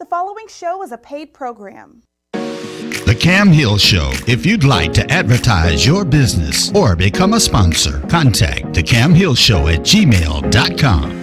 The following show is a paid program. The Cam Hill Show. If you'd like to advertise your business or become a sponsor, contact the Cam Hill Show at gmail.com.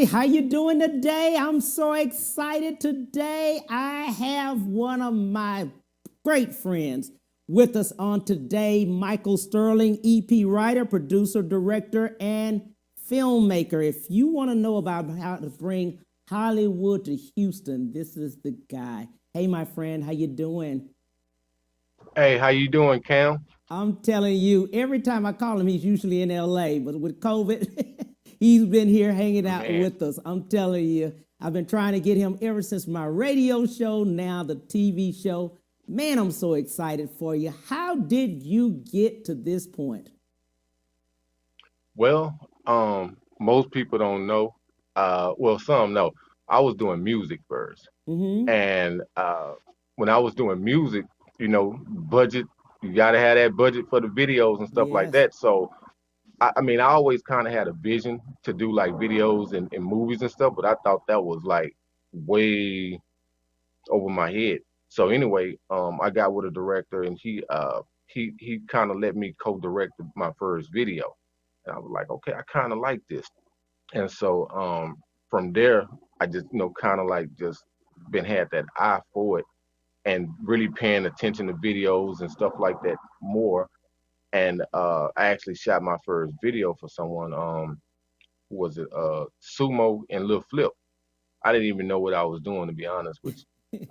How you doing today? I'm so excited today. I have one of my great friends with us on today, Michael Sterling, EP writer, producer, director, and filmmaker. If you want to know about how to bring Hollywood to Houston, this is the guy. Hey, my friend, how you doing? Hey, how you doing, Cam? I'm telling you, every time I call him, he's usually in LA, but with COVID, he's been here hanging out with us. I'm telling you, I've been trying to get him ever since my radio show, now the TV show. Man, I'm so excited for you. How did you get to this point? Well, most people don't know. Well, some know. I was doing music first. And when I was doing music, you know, budget, you got to have that budget for the videos and stuff like that. So, I mean, I always kind of had a vision to do like videos and movies and stuff, but I thought that was like way over my head. So anyway, I got with a director and he kind of let me co-direct my first video. And I was like, okay, I kind of like this. And so from there, I just, you know, kind of like just had that eye for it and really paying attention to videos and stuff like that more. And I actually shot my first video for someone. Who was it? Sumo and Lil Flip. I didn't even know what I was doing, to be honest with you.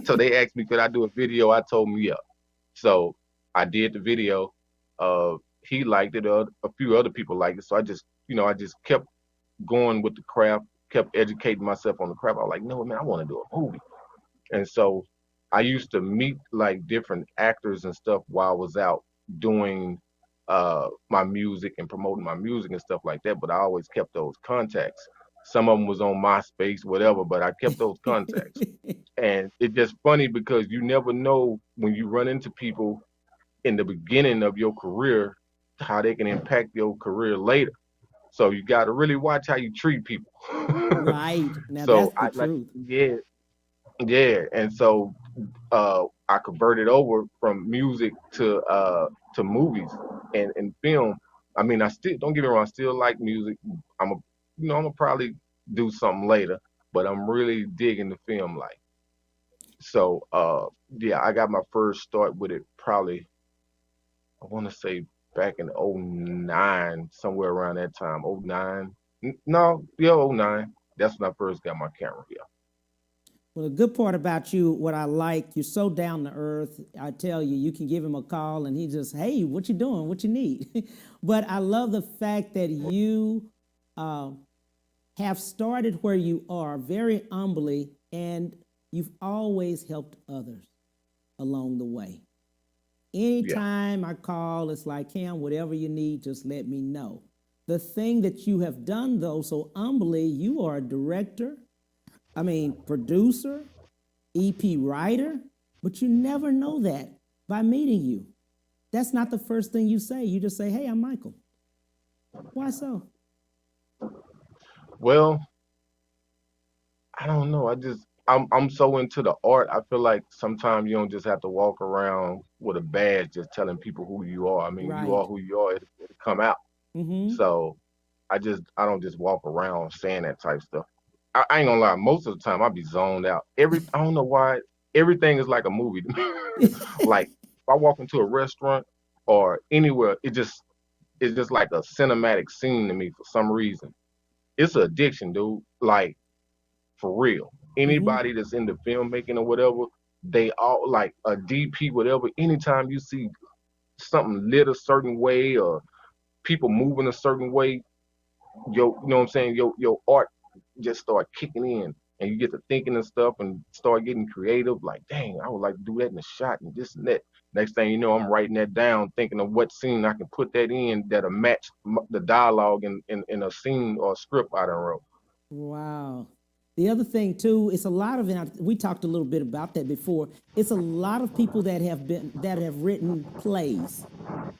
So they asked me, could I do a video? I told them, yeah. So I did the video. He liked it. A few other people liked it. So I just kept going with the craft, kept educating myself on the craft. I was like, no, man, I want to do a movie. And so I used to meet like different actors and stuff while I was out doing my music and promoting my music and stuff like that. But I always kept those contacts. Some of them was on MySpace, whatever, but I kept those contacts. And it's just funny because you never know when you run into people in the beginning of your career, how they can impact your career later. So you got to really watch how you treat people. Right. Now So that's the truth. Yeah. And so I converted over from music to movies and film. I mean, I still, don't get me wrong, I still like music. I'm gonna probably do something later, but I'm really digging the film life. So I got my first start with it probably, I want to say back in '09, somewhere around that time. '09. '09. That's when I first got my camera. Yeah. Well, the good part about you, what I like, you're so down to earth. I tell you, you can give him a call and he just, hey, what you doing? What you need? But I love the fact that you have started where you are very humbly, and you've always helped others along the way. Anytime I call, it's like, Cam, whatever you need, just let me know. The thing that you have done, though, so humbly, you are a director, producer, EP writer, but you never know that by meeting you. That's not the first thing you say. You just say, hey, I'm Michael. Why so? Well, I don't know. I'm so into the art. I feel like sometimes you don't just have to walk around with a badge just telling people who you are. I mean, Right. you are who you are. It'll come out. Mm-hmm. So I don't just walk around saying that type stuff. I ain't gonna lie. Most of the time I be zoned out. I don't know why. Everything is like a movie to me. Like if I walk into a restaurant or anywhere, it's just like a cinematic scene to me for some reason. It's an addiction, dude. Like for real. Anybody that's into filmmaking or whatever, they all like a DP, whatever. Anytime you see something lit a certain way or people moving a certain way, you know what I'm saying, your art just start kicking in, and you get to thinking and stuff and start getting creative. Like, dang, I would like to do that in a shot and this and that. Next thing you know, I'm writing that down, thinking of what scene I can put that in that'll match the dialogue in a scene or a script I done wrote. Wow. The other thing too, it's a lot of, and we talked a little bit about that before. It's a lot of people that have written plays,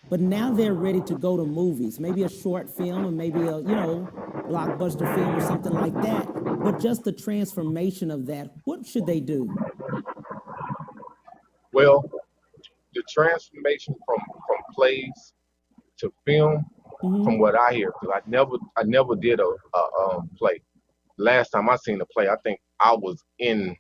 but now they're ready to go to movies, maybe a short film or maybe a blockbuster film or something like that. But just the transformation of that, what should they do? Well, the transformation from plays to film, from what I hear, because I never did a play. Last time I seen a play, I think I was in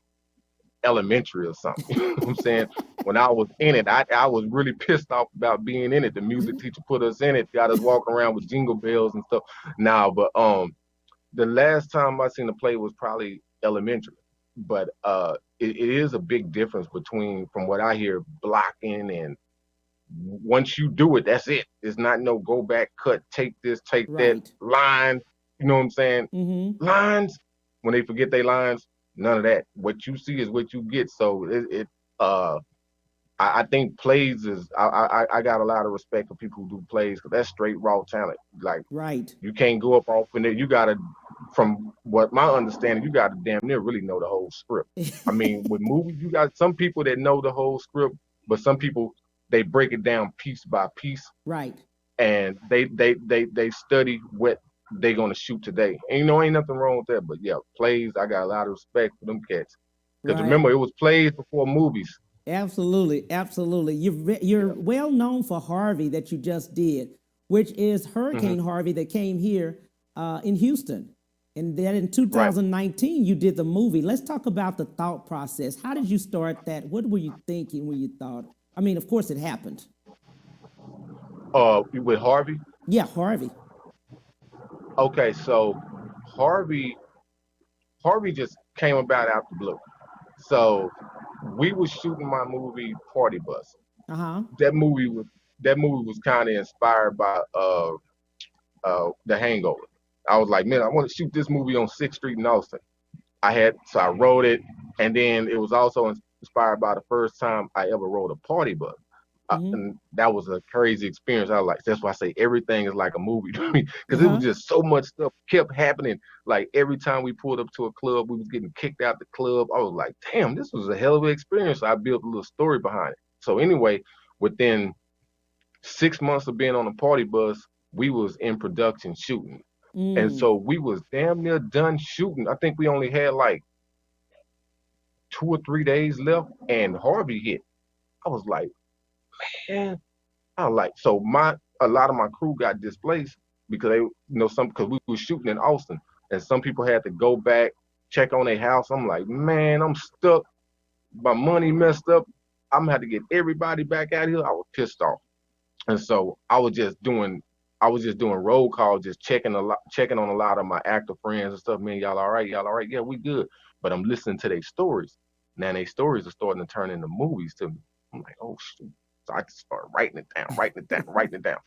elementary or something. You know what I'm saying? When I was in it, I was really pissed off about being in it. The music teacher put us in it, got us walking around with jingle bells and stuff. Now, but the last time I seen a play was probably elementary. But it is a big difference between, from what I hear, blocking and once you do it, that's it. It's not no go back, cut, take this, take that Right. line. You know what I'm saying? Lines, when they forget their lines, none of that. What you see is what you get. So I think plays is I got a lot of respect for people who do plays, because that's straight raw talent. Like, Right. you can't go up off in there. You gotta, from what my understanding, you gotta damn near really know the whole script. I mean, with movies, you got some people that know the whole script, but some people, they break it down piece by piece, Right. and they study what they gonna shoot today. And ain't nothing wrong with that. But yeah, plays, I got a lot of respect for them cats. Because Right. remember, it was plays before movies. Absolutely, absolutely. You're Yeah. well known for Harvey that you just did, which is Hmm. Hurricane Harvey that came here in Houston, and then in Right. 2019 you did the movie. Let's talk about the thought process. How did you start that? What were you thinking when you thought? I mean, of course it happened. With Harvey. Yeah, Harvey. Okay, so Harvey Harvey just came about out the blue. So we was shooting my movie Party Bus. Uh huh. That movie was that movie was kind of inspired by The Hangover. I was like, man, I want to shoot this movie on Sixth Street in Austin. So I wrote it, and then it was also inspired by the first time I ever rode a party bus. And that was a crazy experience. I was like, that's why I say everything is like a movie to me, Uh because it was huh. just so much stuff kept happening. Like every time we pulled up to a club, we was getting kicked out the club. I was like, damn, this was a hell of an experience. So I built a little story behind it. So anyway, within 6 months of being on the party bus, we was in production shooting. And Mm. so we was damn near done shooting. I think we only had like 2 or 3 days left, and Harvey hit. I was like, man, I was like, so my a lot of my crew got displaced because some because we were shooting in Austin, and some people had to go back, check on their house. I'm like, man, I'm stuck. My money messed up. I'm gonna have to get everybody back out here. I was pissed off. And so I was just doing roll call, just checking on a lot of my actor friends and stuff. Man, y'all all right? Y'all all right? Yeah, we good. But I'm listening to their stories. Now their stories are starting to turn into movies to me. I'm like, oh shoot. So I just started writing it down, writing it down, writing it down.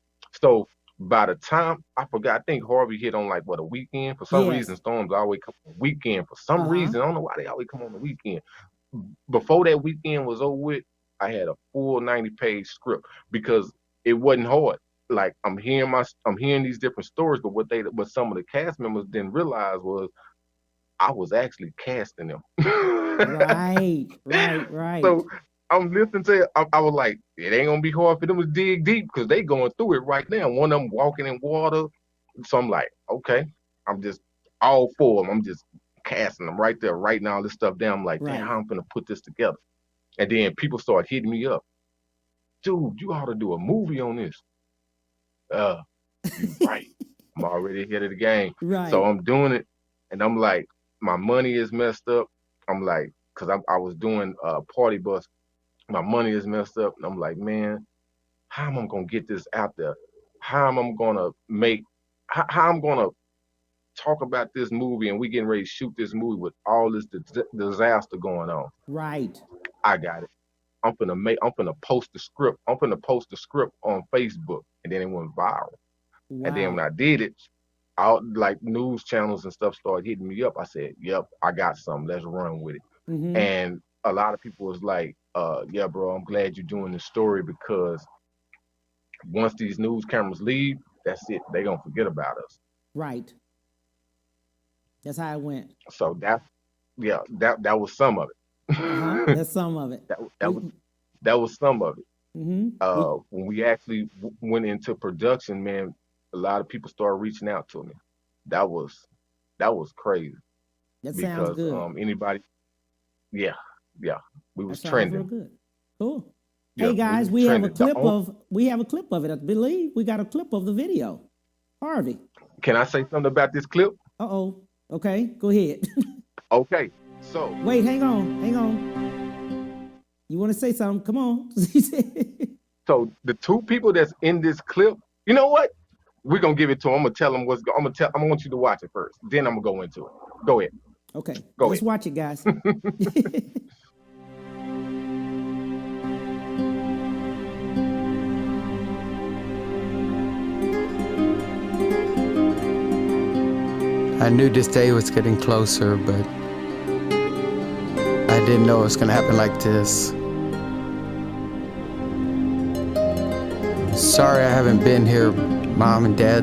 So by the time I forgot, I think Harvey hit on like what, a weekend. For some reason, Yes. storms always come on the weekend. For Uh some huh. reason, I don't know why they always come on the weekend. Before that weekend was over with, I had a full 90-page script because it wasn't hard. Like I'm hearing these different stories, but what some of the cast members didn't realize was I was actually casting them. Right. Right. Right. So I'm listening to it. I was like, it ain't gonna be hard for them to dig deep because they going through it right now. One of them walking in water. So I'm like, okay, I'm just all for them. I'm just casting them right there, writing all this stuff down. I'm like, damn, Right. how I'm gonna put this together. And then people start hitting me up. Dude, you ought to do a movie on this. Uh, you right. I'm already ahead of the game. So Right. I'm doing it, and I'm like, my money is messed up. I'm like, because I was doing party bus. My money is messed up. And I'm like, man, how am I gonna get this out there? How am I gonna make how I'm gonna talk about this movie, and we getting ready to shoot this movie with all this disaster going on? Right. I got it. I'm gonna post the script. I'm gonna post the script on Facebook, and then it went viral. And then when Wow. I did it, all like news channels and stuff started hitting me up. I said, "Yep, I got something. Let's run with it." Mm-hmm. And a lot of people was like, "Yeah, bro, I'm glad you're doing this story because once these news cameras leave, that's it. They gonna forget about us." Right. That's how it went. So yeah, that was some of Uh-huh. it. That's some of it. that that was We that was some of it. mm-hmm. We When we actually went into production, man, a lot of people started reaching out to me. That was that was crazy that sounds because good. anybody, yeah, yeah, we That was sounds real trending. good. Cool. Yeah, Hey we guys, was trending. we have a clip of it. I believe we got a clip of the video. Harvey. Can I say something about this clip? Uh-oh. Okay, go ahead. Okay, so Wait, hang on, hang on. You want to say something? Come on. so the two people that's in this clip, you know what? We're gonna give it to them. I'm gonna tell them I'm gonna tell. I want you to watch it first. Then I'm gonna go into it. Go ahead. Okay, Go let's ahead. watch it, guys. I knew this day was getting closer, but I didn't know it was gonna happen like this. Sorry I haven't been here, Mom and Dad,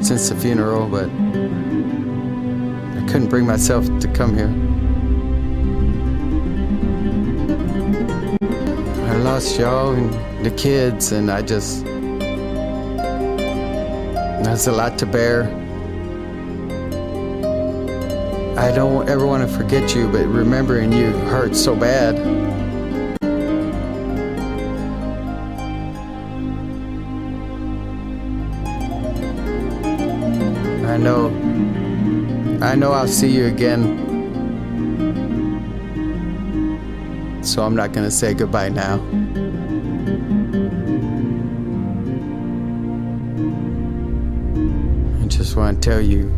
since the funeral, but I couldn't bring myself to come here. I lost y'all and the kids, and that's a lot to bear. I don't ever want to forget you, but remembering you hurts so bad. I know I'll see you again. So I'm not gonna say goodbye now. I just want to tell you,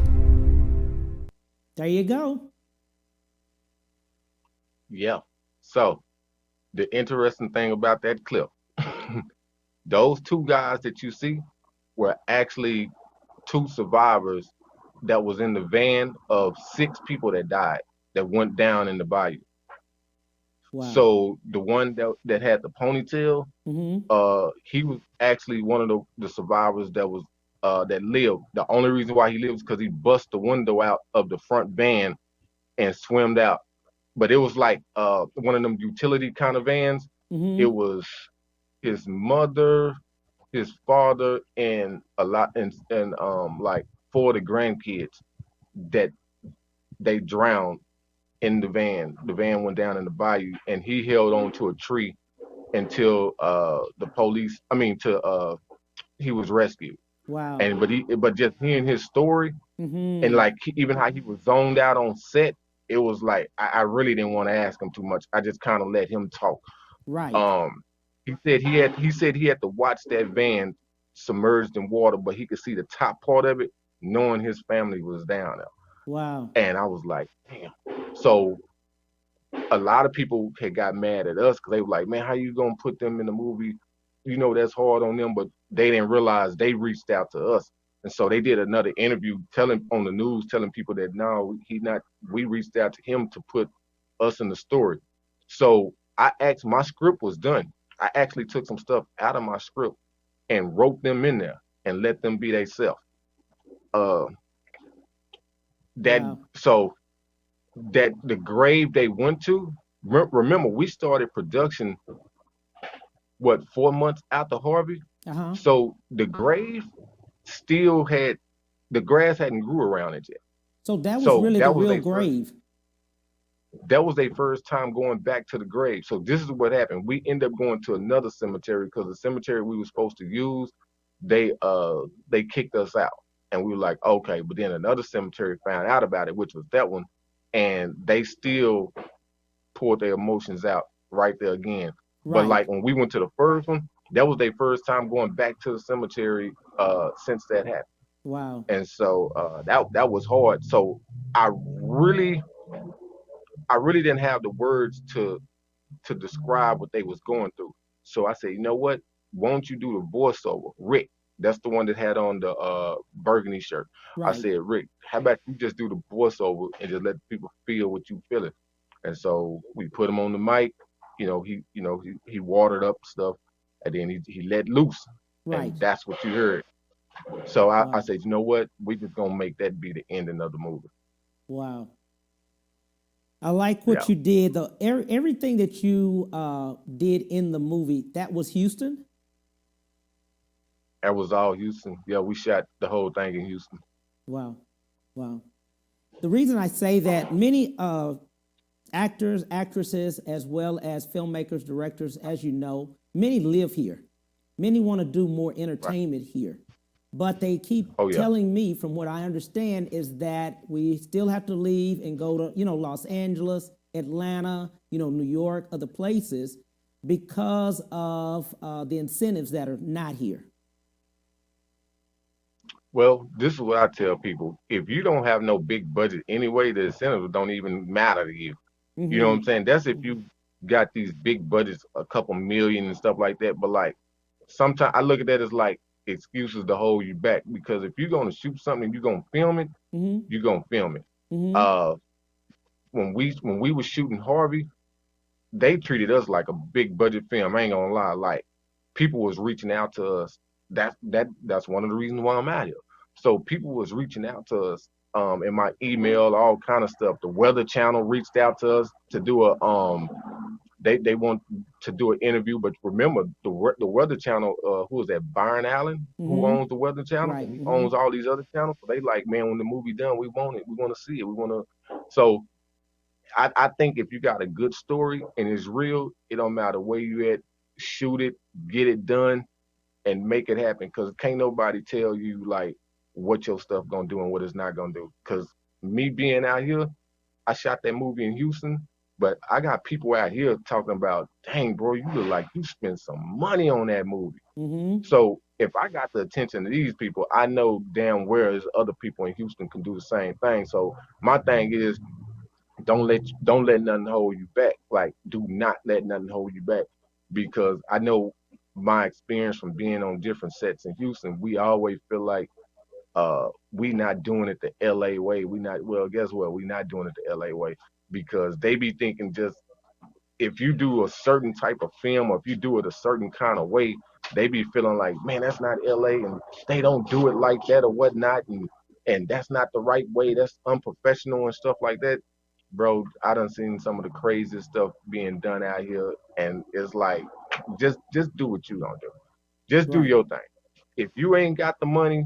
There you go. Yeah. So the interesting thing about that clip, those two guys that you see were actually two survivors that was in the van of 6 people that died that went down in the bayou. Wow. So the one that had the ponytail, Mm-hmm. he was actually one of the survivors that lived. The only reason why he lived is because he bust the window out of the front van and swam out. But it was like one of them utility kind of vans. It Mm-hmm. was his mother, his father, and a lot and like 4 of the grandkids that they drowned in the van. The van went down in the bayou, and he held on to a tree until the police. I mean, to he was rescued. Wow. But just hearing his story and Mm-hmm. like even how he was zoned out on set, it was like I really didn't want to ask him too much. I just kind of let him talk. Right. Um, he said he had to watch that van submerged in water, but he could see the top part of it, knowing his family was down there. Wow. And I was like, damn. So a lot of people had got mad at us because they were like, man, how you gonna put them in the movie? You know that's hard on them, but they didn't realize they reached out to us. And so they did another interview telling on the news, telling people that no, he not we reached out to him to put us in the story. So my script was done. I actually took some stuff out of my script and wrote them in there and let them be themselves. Uh that Wow. so that the grave they went to, remember we started production what 4 months after Harvey. Uh-huh. So the grave still had the grass hadn't grew around it yet. So that was So really the real grave. that was their first time going back to the grave. So this is what happened. We end up going to another cemetery because the cemetery we were supposed to use, they kicked us out. And we were like, okay, but then another cemetery found out about it, which was that one, and they still poured their emotions out right there again. But Right. like when we went to the first one, that was their first time going back to the cemetery since that happened. Wow. And so that was hard. So I really I really didn't have the words to describe what they was going through. So I said, you know what? Won't you do the voiceover, Rick? That's the one that had on the burgundy shirt. I Right. said, Rick, how about you just do the voiceover and just let people feel what you feeling? And so we put him on the mic. He watered up stuff, and then he let loose, Right. and that's what you heard. So I Wow. said, you know what? We just gonna make that be the ending of the movie. Wow. I like Yeah, what you did. Everything that you did in the movie, that was Houston? that was all Houston. Yeah, we shot the whole thing in Houston. Wow. Wow. The reason I say that, many actors, actresses, as well as filmmakers, directors, as you know, many live here. Many want to do more Right. entertainment here. But they keep Oh yeah. telling me, from what I understand, is that we still have to leave and go to, Los Angeles, Atlanta, New York, other places, because of the incentives that are not here. Well, this is what I tell people. If you don't have no big budget anyway, the incentives don't even matter to you. You know what Mm-hmm. I'm saying? That's if you got these big budgets, a couple million and stuff like that. But like sometimes I look at that as like excuses to hold you back because if you're gonna shoot something and you're gonna film it, Mm-hmm. you're gonna film it. Mm-hmm. Uh when we were shooting Harvey, they treated us like a big budget film. I ain't gonna lie. Like people was reaching out to us. That's one of the reasons why I'm out here. So people was reaching out to us in my email, all kind of stuff. The Weather Channel reached out to us to do a they want to do an interview, but remember the Weather Channel, who is that? Byron Allen, who Mm-hmm. owns the Weather Channel, Right. and he Mm-hmm. owns all these other channels. So they like, man, when the movie done, we want it. We want to see it. We want to. So I think if you got a good story and it's real, it don't matter where you at, shoot it, get it done, and make it happen. Cause can't nobody tell you like what your stuff gonna do and what it's not gonna do. Cause me being out here, I shot that movie in Houston, but I got people out here talking about, dang, bro, you look like you spent some money on that movie. Mm-hmm. So if I got the attention of these people, I know damn well there's other people in Houston can do the same thing. So my thing is don't let nothing hold you back. Like do not let nothing hold you back because I know my experience from being on different sets in Houston, we always feel like we not doing it the LA way. We not well, guess what? We not doing it the LA way because they be thinking just if you do a certain type of film or if you do it a certain kind of way, they be feeling like, man, that's not LA and they don't do it like that or whatnot and that's not the right way. That's unprofessional and stuff like that. Bro, I done seen some of the craziest stuff being done out here and it's like just do what you gonna do. Just do Right. your thing. If you ain't got the money,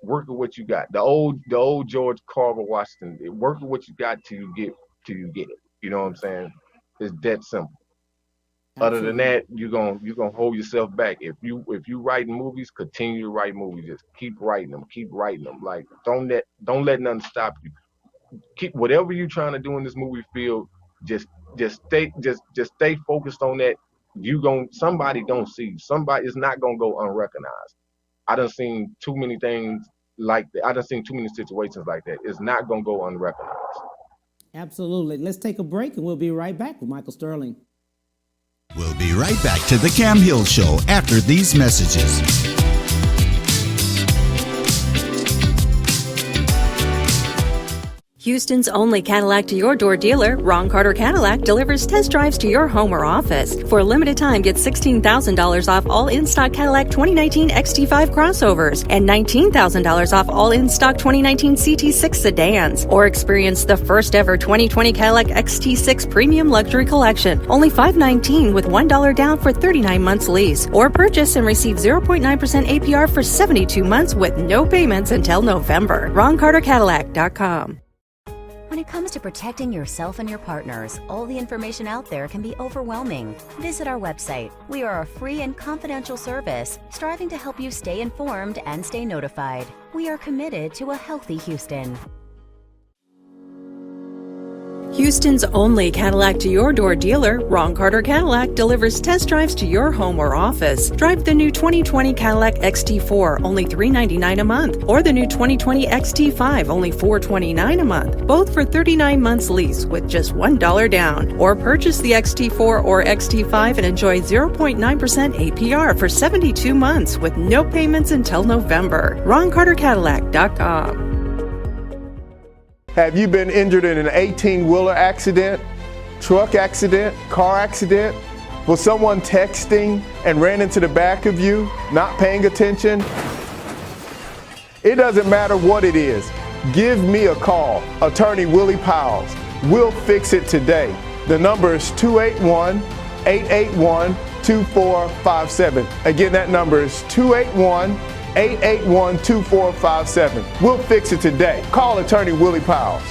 work with what you got. The old George Carver Washington, work with what you got till you get it. You know what I'm saying? It's that simple. Other than Absolutely. that, you're gonna hold yourself back. If you writing movies, continue to write movies. Just keep writing them, keep writing them. Like don't let nothing stop you. Keep whatever you're trying to do in this movie field. Just just stay focused on that. Somebody gonna see you. Somebody is not gonna go unrecognized. I done seen too many things like that. I done seen too many situations like that. It's not gonna go unrecognized. Absolutely. Let's take a break and we'll be right back with Michael Sterling. We'll be right back to the Cam Hill Show after these messages. Houston's only Cadillac to your door dealer, Ron Carter Cadillac, delivers test drives to your home or office. For a limited time, get $16,000 off all in-stock Cadillac 2019 XT5 crossovers and $19,000 off all in-stock 2019 CT6 sedans. Or experience the first ever 2020 Cadillac XT6 Premium Luxury Collection, only $519 with $1 down for 39 months lease. Or purchase and receive 0.9% APR for 72 months with no payments until November. RonCarterCadillac.com. When it comes to protecting yourself and your partners, all the information out there can be overwhelming. Visit our website. We are a free and confidential service, striving to help you stay informed and stay notified. We are committed to a healthy Houston. Houston's only Cadillac to your door dealer, Ron Carter Cadillac, delivers test drives to your home or office. Drive the new 2020 Cadillac XT4, only $399 a month, or the new 2020 XT5, only $429 a month, both for 39 months lease with just $1 down. Or purchase the XT4 or XT5 and enjoy 0.9% APR for 72 months with no payments until November. RonCarterCadillac.com. Have you been injured in an 18-wheeler accident, truck accident, car accident? Was someone texting and ran into the back of you, not paying attention? It doesn't matter what it is. Give me a call, Attorney Willie Powles. We'll fix it today. The number is 281-881-2457. Again, that number is 281-881-2457. We'll fix it today. Call Attorney Willie Powles.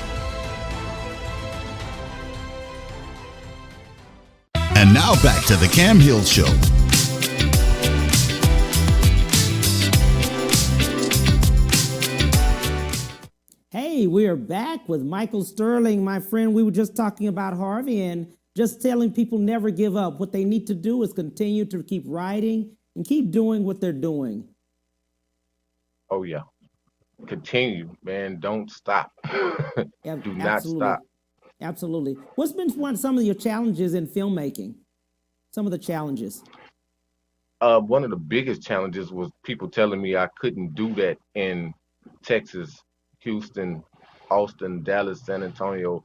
And now back to the Cam Hill Show. Hey, we are back with Michael Sterling, my friend. We were just talking about Harvey and just telling people never give up. What they need to do is continue to keep writing and keep doing what they're doing. Oh yeah, continue, man. Don't stop. Do not stop. Absolutely. What's been some of your challenges in filmmaking? Some of the challenges. One of the biggest challenges was people telling me I couldn't do that in Texas, Houston, Austin, Dallas, San Antonio,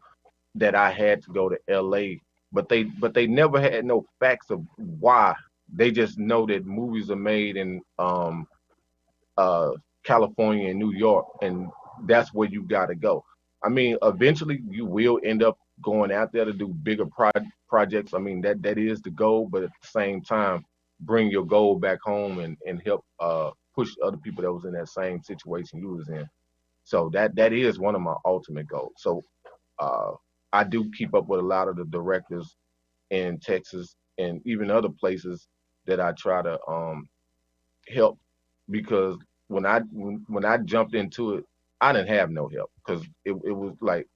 that I had to go to LA. But they never had no facts of why. They just know that movies are made in California and New York, and that's where you got to go. I mean, eventually you will end up going out there to do bigger projects. I mean, that is the goal, but at the same time, bring your goal back home and help push other people that was in that same situation you was in. So that is one of my ultimate goals. So I do keep up with a lot of the directors in Texas and even other places that I try to help, because when I jumped into it, I didn't have no help, because it was like,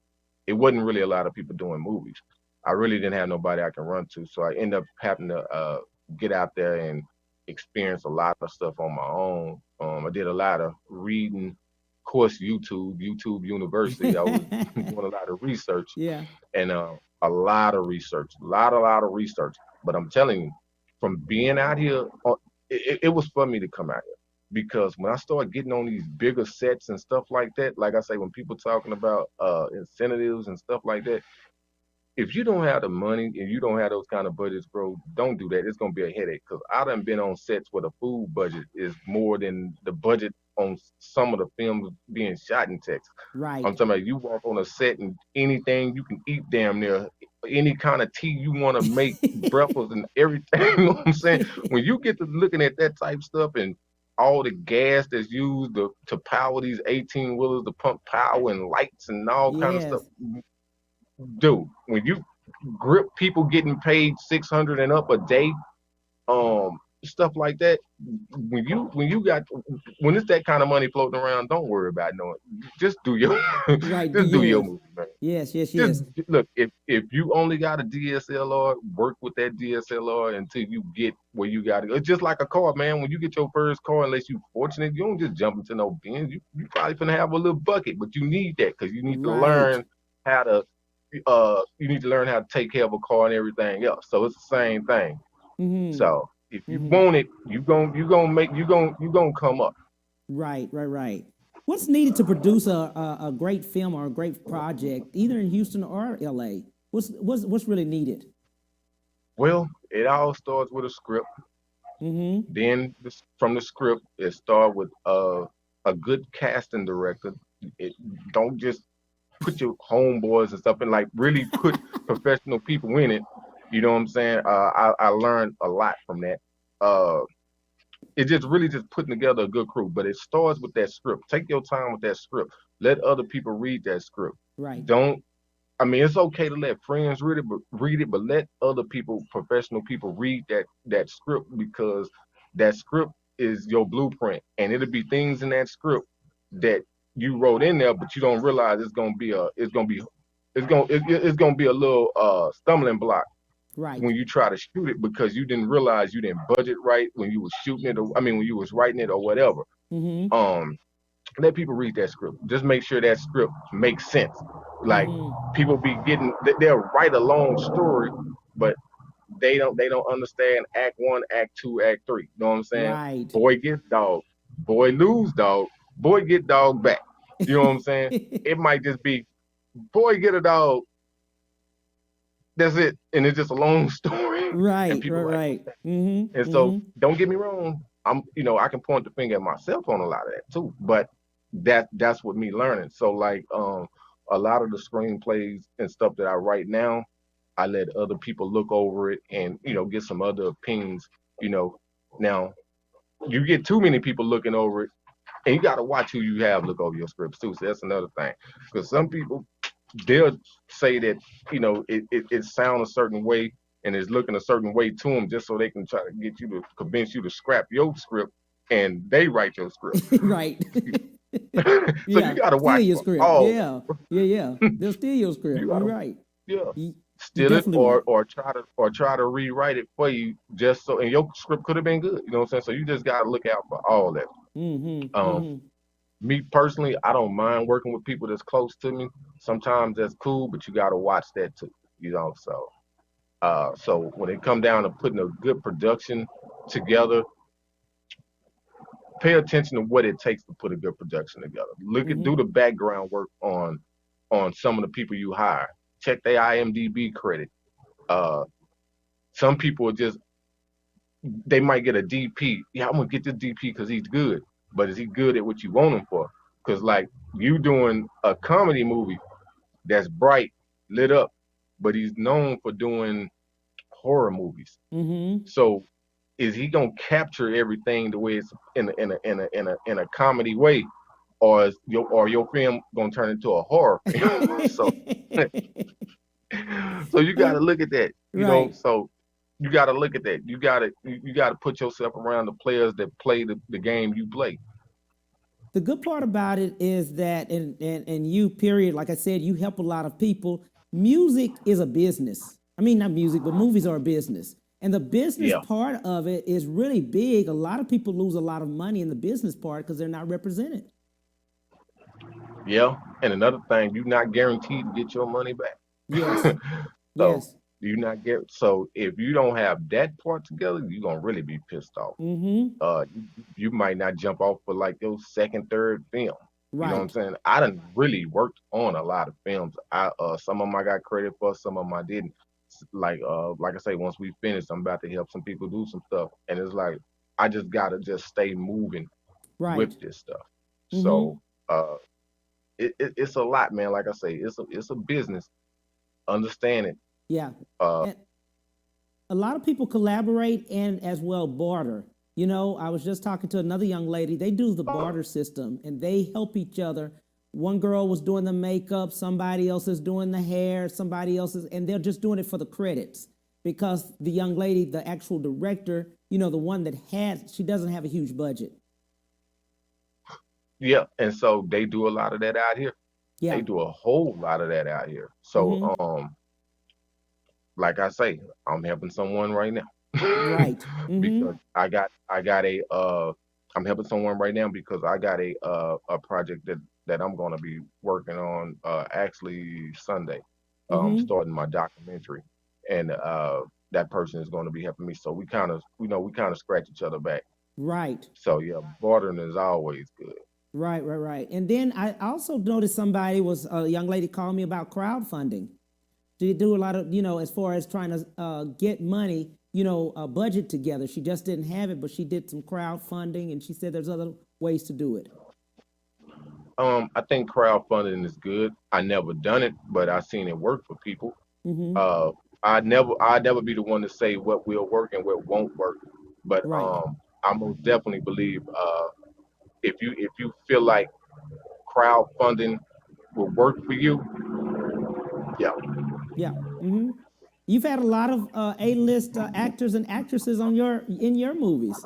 it wasn't really a lot of people doing movies. I really didn't have nobody I can run to, so I ended up having to get out there and experience a lot of stuff on my own. I did a lot of reading, of course, YouTube University. I was doing a lot of research, and a lot of research. But I'm telling you, from being out here, it was for me to come out here. Because when I started getting on these bigger sets and stuff like that, like I say, when people talking about incentives and stuff like that, if you don't have the money and you don't have those kind of budgets, bro, don't do that. It's going to be a headache. Because I done been on sets where the food budget is more than the budget on some of the films being shot in Texas. Right. I'm talking about, you walk on a set and anything you can eat damn near, any kind of tea you want to make, breakfast and everything. You know what I'm saying? When you get to looking at that type stuff and all the gas that's used to power these 18-wheelers, to pump power and lights and all kind of stuff. Dude, when you grip people getting paid $600 and up a day, stuff like that, when it's that kind of money floating around, don't worry about knowing. Just do your do your movie, man. Yes. Look, if you only got a DSLR, work with that DSLR until you get where you got to go. It's just like a car, man. When you get your first car, unless you're fortunate, you don't just jump into no Benz. You probably gonna have a little bucket, but you need that because you need to learn how to take care of a car and everything else. So it's the same thing. Mm-hmm. So if you want it, you gonna come up. Right. What's needed to produce a great film or a great project, either in Houston or LA? What's really needed? Well, it all starts with a script. Mm-hmm. Then from the script, it starts with a good casting director. Don't just put your homeboys and stuff and like really put professional people in it. You know what I'm saying? I learned a lot from that. It just really just putting together a good crew, but it starts with that script. Take your time with that script. Let other people read that script. Right. It's okay to let friends read it, but let other people, professional people, read that script, because that script is your blueprint, and it'll be things in that script that you wrote in there, but you don't realize it's gonna be it's gonna be a little stumbling block Right. when you try to shoot it because you didn't realize you didn't budget right when you was shooting it, or I mean when you was writing it or whatever. Mm-hmm. Um, let people read that script. Just make sure that script makes sense. Like Mm-hmm. people be getting, they'll write a long story, but they don't understand act one, act two, act three. You know what I'm saying? Right. Boy get dog, boy lose dog, boy get dog back. You know what I'm saying? It might just be boy get a dog. That's it, and it's just a long story, and Right. people like, Right. Mm-hmm. and so Mm-hmm. don't get me wrong. I can point the finger at myself on a lot of that too, but that's what me learning. So like, a lot of the screenplays and stuff that I write now, I let other people look over it and get some other opinions. You know, now you get too many people looking over it, and you got to watch who you have look over your scripts too. So that's another thing, because some people they'll say that it sounds a certain way and is looking a certain way to them just so they can try to get you to convince you to scrap your script and they write your script. Right. So you got to Steal watch your for script. all. Yeah. Yeah. Yeah. They'll steal your script. You You're got to, right. yeah, You steal it definitely right. or try to rewrite it for you just so, and your script could have been good. You know what I'm saying? So you just got to look out for all that. Mm-hmm. Um, Mm-hmm. Me personally, I don't mind working with people that's close to me. Sometimes that's cool, but you got to watch that too. So when it come down to putting a good production together, pay attention to what it takes to put a good production together. Do Mm-hmm. the background work on some of the people you hire. Check their IMDb credit. Uh, some people are just they might get a DP. Yeah, I'm gonna get this DP because he's good, but is he good at what you want him for? Because like you doing a comedy movie that's bright, lit up, but he's known for doing horror movies. Mm-hmm. So is he gonna capture everything the way it's in a comedy way, or is your film gonna turn into a horror film? So you got to look at that, Right. So you got to look at that. You got to put yourself around the players that play the game you play. The good part about it is that, and you, period, like I said, you help a lot of people. Music is a business. I mean, not music, but movies are a business. And the business Yeah, part of it is really big. A lot of people lose a lot of money in the business part because they're not represented. yeah. And another thing, you're not guaranteed to get your money back. Yes. So Yes. you not get so if you don't have that part together, you're gonna really be pissed off. Mm-hmm. You might not jump off for like your second, third film. You know what I'm Right. saying? I done really worked on a lot of films. Some of them I got credit for, some of them I didn't. Like I say, once we finish, I'm about to help some people do some stuff, and it's like I just gotta just stay moving Right. with this stuff. Mm-hmm. So uh, it's a lot, man. Like I say, it's a business. Understand it. Yeah. Uh, And a lot of people collaborate and as well barter. You know, I was just talking to another young lady. They do the barter system and they help each other. One girl was doing the makeup, somebody else is doing the hair, somebody else is, and they're just doing it for the credits because the young lady, the actual director, the one that she doesn't have a huge budget. yeah, and so they do a lot of that out here. They Yeah. do a whole lot of that out here. Mm-hmm. So like I say, I'm helping someone right now Right. Mm-hmm. because I'm helping someone right now because I got a project that I'm gonna be working on actually Sunday, Mm-hmm. starting my documentary, and that person is going to be helping me. So we kind of scratch each other back. Right. So yeah, bartering is always good. Right, right, right. And then I also noticed somebody was a young lady called me about crowdfunding. Do you do a lot of, as far as trying to get money, a budget together? She just didn't have it, but she did some crowdfunding, and she said there's other ways to do it. I think crowdfunding is good. I never done it, but I seen it work for people. Mm-hmm. Uh, I'd never be the one to say what will work and what won't work. But Right. I most definitely believe if you feel like crowdfunding will work for you, yeah, Yeah. Mm-hmm. You've had a lot of A-list actors and actresses in your movies.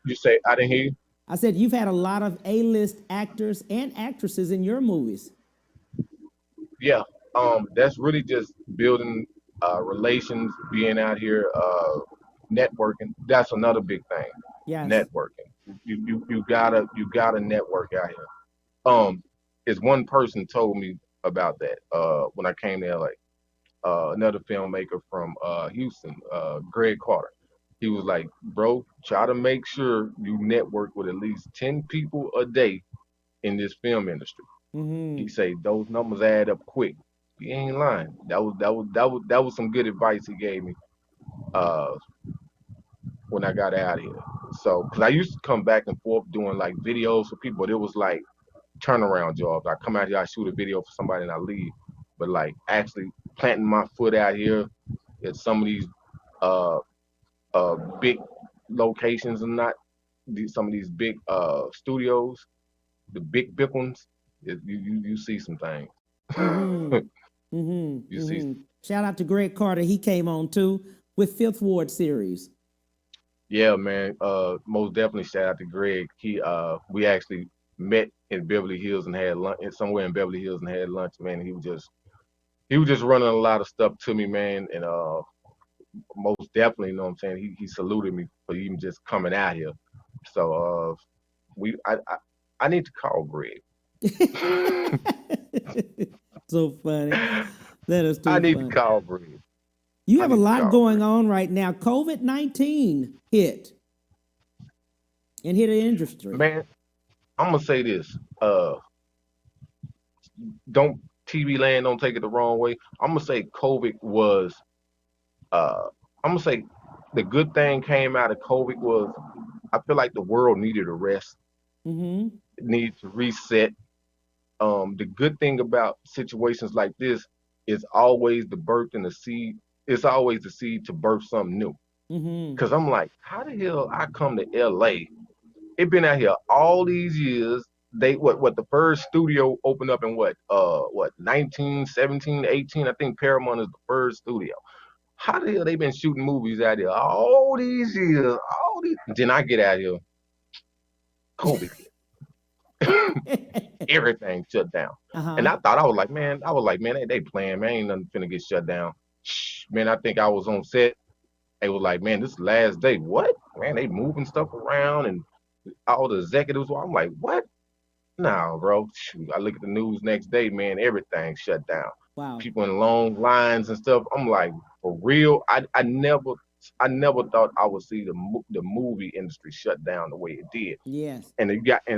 you say I didn't hear you. I said you've had a lot of A-list actors and actresses in your movies. Yeah, that's really just building relations, being out here, networking. That's another big thing. Yes. Networking. You gotta network out here. Is one person told me about that when I came to LA. Another filmmaker from Houston, Greg Carter. He was like, bro, try to make sure you network with at least 10 people a day in this film industry. He say those numbers add up quick. He ain't lying. That was some good advice he gave me uh, when I got out of here. So, cause I used to come back and forth doing like videos for people, but it was like turnaround jobs. I come out here, I shoot a video for somebody, and I leave. But like actually planting my foot out here at some of these uh, big locations and not some of these big studios, the big ones, you see some things. You see, Shout out to Greg Carter. He came on too with Fifth Ward series. yeah, man. Most definitely shout out to Greg. We actually met in Beverly Hills and had lunch somewhere in Beverly Hills and had lunch, man. He was just running a lot of stuff to me, man, and most definitely, you know what I'm saying. He saluted me for even just coming out here. So I need to call Greg. So funny. That is too I need funny. to call Greg. You have a lot going on right now. COVID-19 hit and hit the industry. Man, I'm gonna say this. Don't TV land don't take it the wrong way. I'm gonna say COVID was. I'm gonna say the good thing came out of COVID was I feel like the world needed a rest. It needed to reset. The good thing about situations like this is always the birth and the seed. It's always the seed to birth something new. Cause I'm like, how the hell I come to LA? It been out here all these years. They what the first studio opened up in what 1917, 18. I think Paramount is the first studio. How the hell they been shooting movies out here all these years? Then I get out here, COVID hit. Everything shut down. And I thought I was like, man, they playing, man, ain't nothing finna get shut down. Shh, man, I think I was on set. They was like, man, this is the last day. What? Man, they moving stuff around and all the executives. I'm like, what? Nah, bro. Shoot, I look at the news next day, man, everything shut down. Wow. People in long lines and stuff. I'm like, for real? I never thought I would see the movie industry shut down the way it did. Yes. And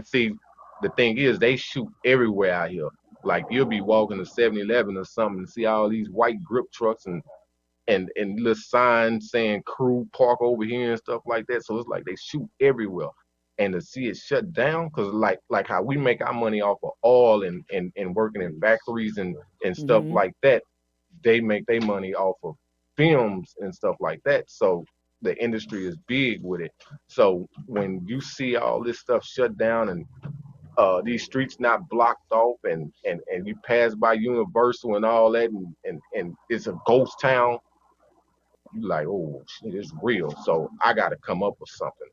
see, the thing is, they shoot everywhere out here. Like you'll be walking to 7-Eleven or something and see all these white grip trucks and little signs saying crew park over here and stuff like that. So it's like they shoot everywhere. And to see it shut down, because like how we make our money off of oil and working in factories and stuff like that, they make their money off of films and stuff like that. So the industry is big with it. So when you see all this stuff shut down and these streets not blocked off and you pass by Universal and all that and it's a ghost town, you like, oh shit, it's real. So I got to come up with something.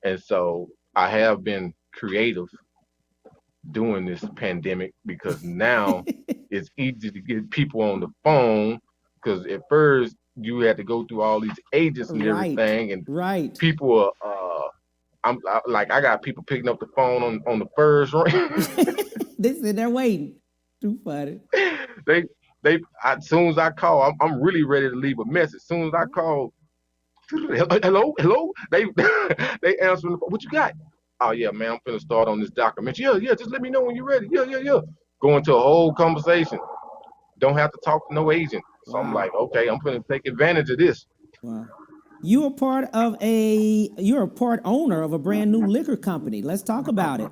And so I have been creative during this pandemic because now it's easy to get people on the phone, because at first you had to go through all these agents and everything, and people are I got people picking up the phone on the first ring. They said they're waiting. Too funny. As soon as I call, I'm really ready to leave a message. As soon as I call, hello, they answer the phone. What you got? Oh yeah, man, I'm finna start on this document. Yeah, just let me know when you're ready. Yeah. Go into a whole conversation. Don't have to talk to no agent. So I'm like, okay, I'm finna take advantage of this. Wow. You're a part owner of a brand new liquor company. Let's talk about it.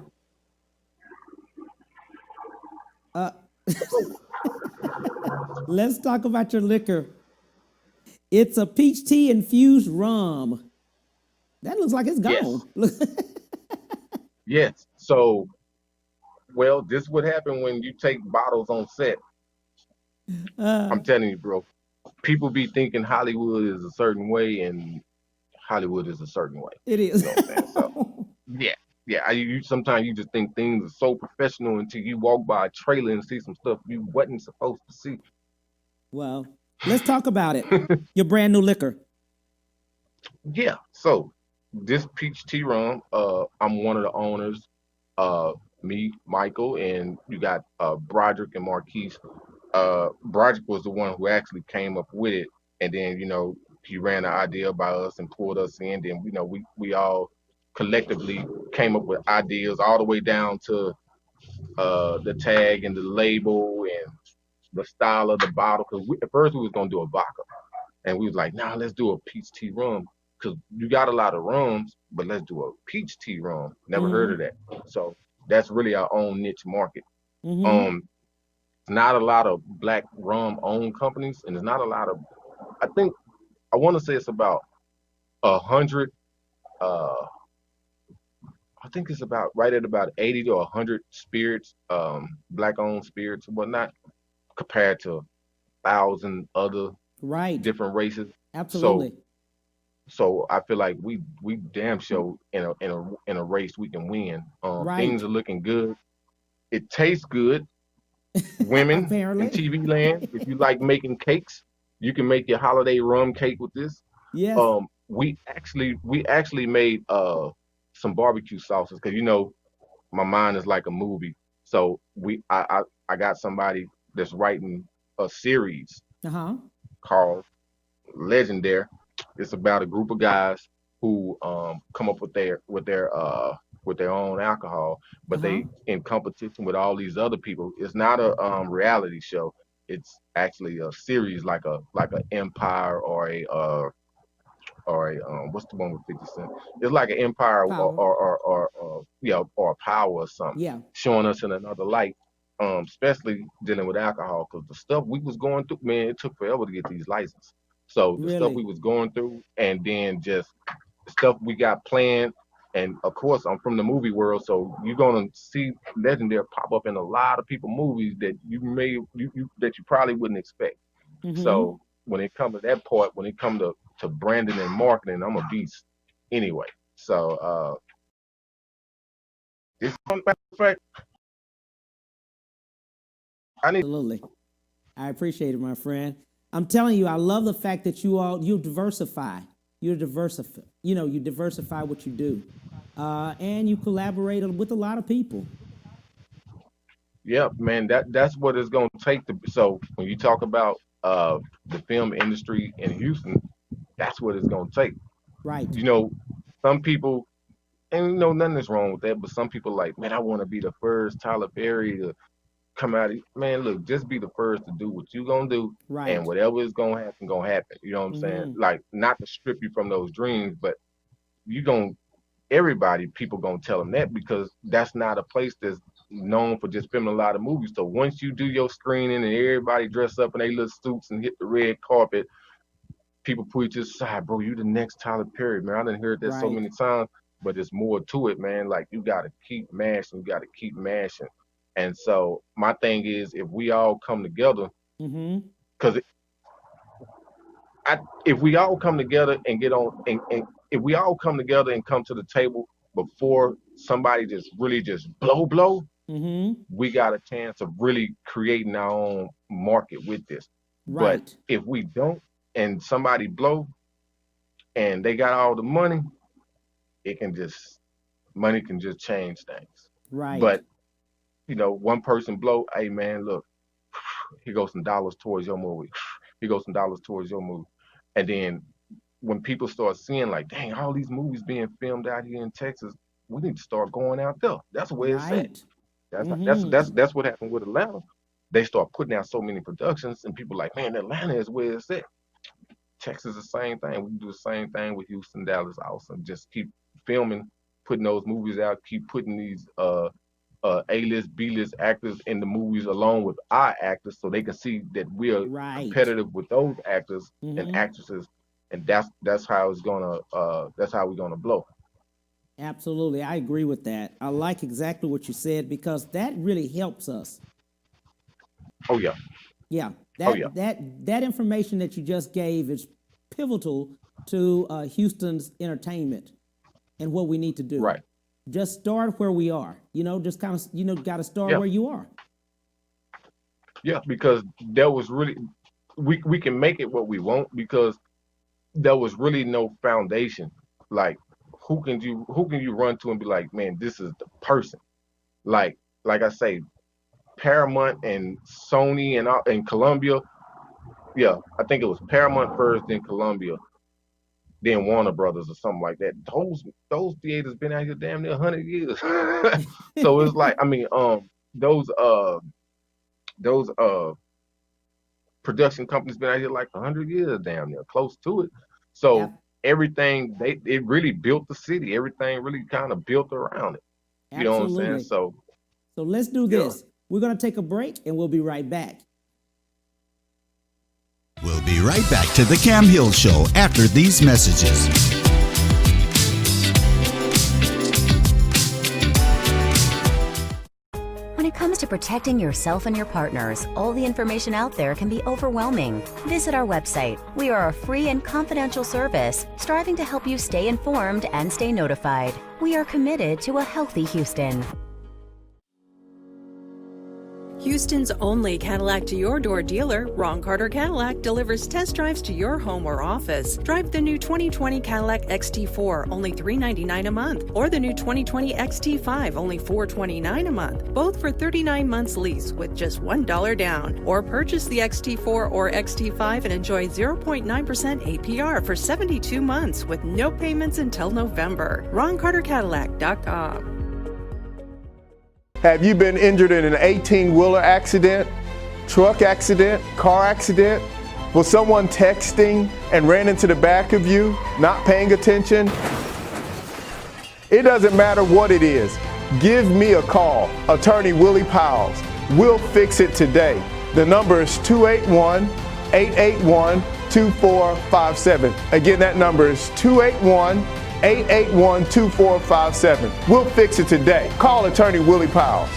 Let's talk about your liquor. It's a peach tea infused rum. That looks like it's gone. Yes. Yes. So, well, this is what happened when you take bottles on set. I'm telling you, bro. People be thinking Hollywood is a certain way, and Hollywood is a certain way. It is. You know what I'm saying? So, yeah. yeah, you sometimes you just think things are so professional until you walk by a trailer and see some stuff you wasn't supposed to see. Well, let's talk about it. Your brand new liquor. Yeah. So this peach tea rum, I'm one of the owners. Uh, me, Michael, and you got Broderick and Marquise. Broderick was the one who actually came up with it, and then he ran the idea by us and pulled us in. Then we all collectively came up with ideas all the way down to the tag and the label and the style of the bottle. Because at first we was gonna do a vodka, and we was like, nah, let's do a peach tea rum. Because you got a lot of rums, but let's do a peach tea rum. Never heard of that. So that's really our own niche market. Um, not a lot of black rum owned companies, and there's not a lot of. I think I want to say it's about 100. I think it's about right at about 80 to 100 spirits, black owned spirits and whatnot, compared to 1,000 other Right. different races. Absolutely. So I feel like we damn sure in a race we can win. Right. Things are looking good. It tastes good. Women Apparently. in TV land, if you like making cakes, you can make your holiday rum cake with this. Yes. We actually made some barbecue sauces because my mind is like a movie. So I got somebody that's writing a series Uh-huh. called Legendary. It's about a group of guys who come up with their own alcohol, but they in competition with all these other people. It's not a reality show. It's actually a series like a Empire or a what's the one with 50 Cent? It's like an Empire Power. or a Power or something, Yeah. showing us in another light. Especially dealing with alcohol, because the stuff we was going through, man, it took forever to get these licenses. So the stuff Really? we was going through, and then just the stuff we got planned, and of course I'm from the movie world, so you're gonna see Legendary pop up in a lot of people movies that that you probably wouldn't expect. So when it comes to that part, when it comes to branding and marketing, I'm a beast anyway. So it's matter of fact, I need. Absolutely. I appreciate it, my friend. I'm telling you, I love the fact that you diversify. You diversify what you do. And you collaborate with a lot of people. Yeah, man, that's what it's gonna take to. So when you talk about the film industry in Houston, that's what it's gonna take. Right. Some people, and nothing is wrong with that, but some people like, man, I want to be the first Tyler Perry to come out. Man, look, just be the first to do what you gonna do, Right. and whatever is gonna happen, gonna happen. You know what I'm saying? Like, not to strip you from those dreams, but you gonna people gonna tell them that because that's not a place that's known for just filming a lot of movies. So once you do your screening and everybody dress up in their little suits and hit the red carpet, people put you to the side, bro. You the next Tyler Perry, man. I done heard that so Right. many times, but there's more to it, man. Like, you gotta keep mashing, you gotta keep mashing. And so my thing is, if we all come together, because if we all come together and get on, and if we all come together and come to the table before somebody just really just blow, we got a chance of really creating our own market with this. Right. But if we don't, and somebody blow, and they got all the money, money can just change things. Right. But one person blow, hey man, look, here goes some dollars towards your movie. Here goes some dollars towards your movie. And then when people start seeing like, dang, all these movies being filmed out here in Texas, we need to start going out there. That's where it's at. That's what happened with Atlanta. They start putting out so many productions, and people like, man, Atlanta is where it's at. Texas, the same thing. We can do the same thing with Houston, Dallas, Austin. Just keep filming, putting those movies out, keep putting these A-list, B-list actors in the movies along with our actors, so they can see that we are competitive with those actors and actresses, and that's how we're gonna blow. Absolutely. I agree with that. I like exactly what you said because that really helps us. Oh yeah. Yeah. Oh, yeah. That information that you just gave is pivotal to Houston's entertainment and what we need to do. Right. just start where we are. Just kind of, got to start where you are. Yeah, because there was really we can make it what we want because there was really no foundation. Like who can you run to and be like, man, this is the person. Like I say, Paramount and Sony and Columbia. Yeah, I think it was Paramount first, then Columbia, then Warner Brothers or something like that. Those theaters been out here damn near 100 years. So it's like, I mean, those production companies been out here like 100 years, damn near close to it. So everything it really built the city. Everything really kind of built around it. You know what I'm saying? So let's do this. We're gonna take a break and we'll be right back. We'll be right back to the Cam Hill Show after these messages. When it comes to protecting yourself and your partners, all the information out there can be overwhelming. Visit our website. We are a free and confidential service striving to help you stay informed and stay notified. We are committed to a healthy Houston. Houston's only Cadillac to your door dealer, Ron Carter Cadillac, delivers test drives to your home or office. Drive the new 2020 Cadillac XT4, only $399 a month, or the new 2020 XT5, only $429 a month, both for 39 months lease with just $1 down. Or purchase the XT4 or XT5 and enjoy 0.9% APR for 72 months with no payments until November. RonCarterCadillac.com. Have you been injured in an 18-wheeler accident, truck accident, car accident? Was someone texting and ran into the back of you, not paying attention? It doesn't matter what it is. Give me a call, Attorney Willie Powles. We'll fix it today. The number is 281-881-2457. Again, that number is 281-881-2457. We'll fix it today. Call Attorney Willie Powles.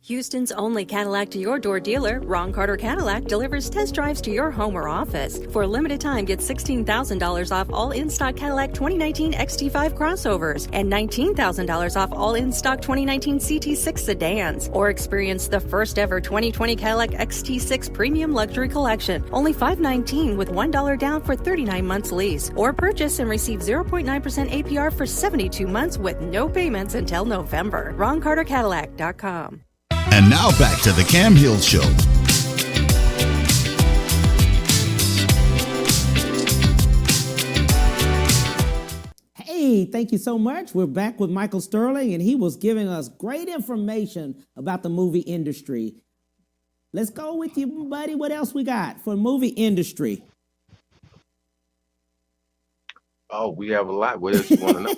Houston's only Cadillac to your door dealer, Ron Carter Cadillac, delivers test drives to your home or office. For a limited time, get $16,000 off all in-stock Cadillac 2019 XT5 crossovers and $19,000 off all in-stock 2019 CT6 sedans. Or experience the first ever 2020 Cadillac XT6 Premium Luxury Collection, only $519 with $1 down for 39 months lease. Or purchase and receive 0.9% APR for 72 months with no payments until November. RonCarterCadillac.com. And now back to the Cam Hill Show. Hey, thank you so much. We're back with Michael Sterling, and he was giving us great information about the movie industry. Let's go with you, buddy. What else we got for movie industry? Oh, we have a lot. What else you want to